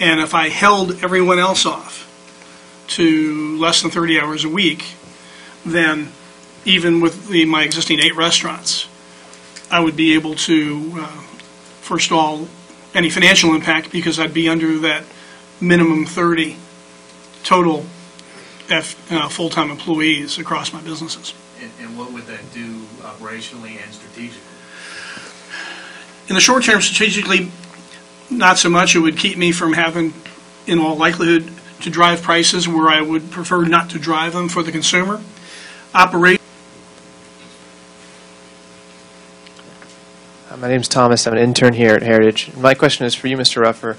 And if I held everyone else off to less than 30 hours a week, then even with my existing 8 restaurants, I would be able to forestall any financial impact because I'd be under that minimum 30 total full-time employees across my businesses. And what would that do operationally and strategically? In the short term, strategically, not so much. It would keep me from having, in all likelihood, to drive prices where I would prefer not to drive them for the consumer. My name's Thomas. I'm an intern here at Heritage. My question is for you, Mr. Ruffer.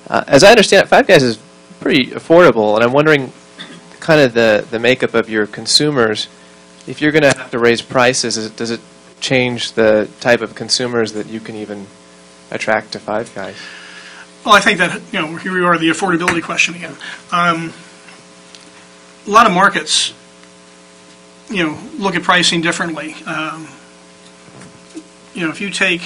As I understand it, Five Guys is pretty affordable, and I'm wondering kind of the makeup of your consumers. If you're going to have to raise prices, does it change the type of consumers that you can even attract to Five Guys? Well, I think that, here we are, the affordability question again. A lot of markets, look at pricing differently. If you take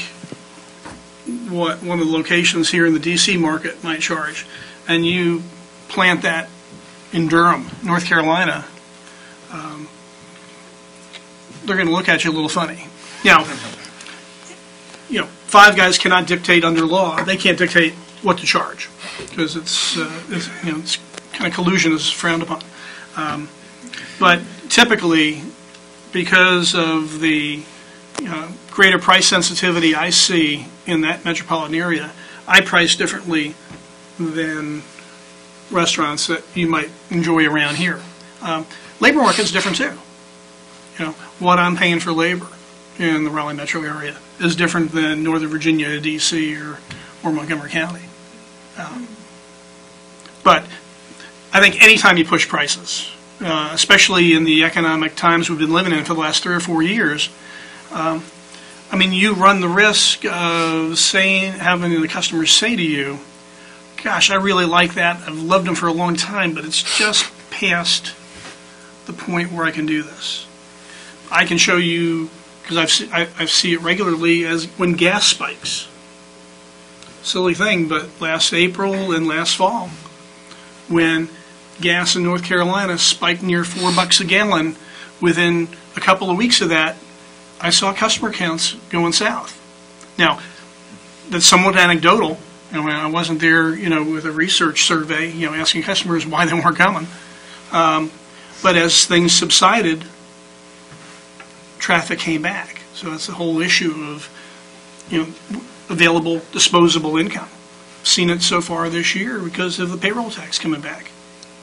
what one of the locations here in the D.C. market might charge, and you plant that in Durham, North Carolina, they're going to look at you a little funny. Now, Five Guys cannot dictate under law. They can't dictate what to charge because it's kind of collusion is frowned upon. But typically, because of the greater price sensitivity I see in that metropolitan area, I price differently than restaurants that you might enjoy around here. Labor market's different too. What I'm paying for labor in the Raleigh metro area is different than Northern Virginia, D.C., or Montgomery County. But I think anytime you push prices, especially in the economic times we've been living in for the last 3 or 4 years, you run the risk of having the customers say to you, gosh, I really like that, I've loved them for a long time, but it's just past the point where I can do this. I can show you, because I see it regularly, as when gas spikes. Silly thing, but last April and last fall, when gas in North Carolina spiked near $4 a gallon, within a couple of weeks of that, I saw customer counts going south. Now, that's somewhat anecdotal. I wasn't there, with a research survey, asking customers why they weren't coming. But as things subsided, traffic came back. So that's the whole issue of, available disposable income. Seen it so far this year because of the payroll tax coming back.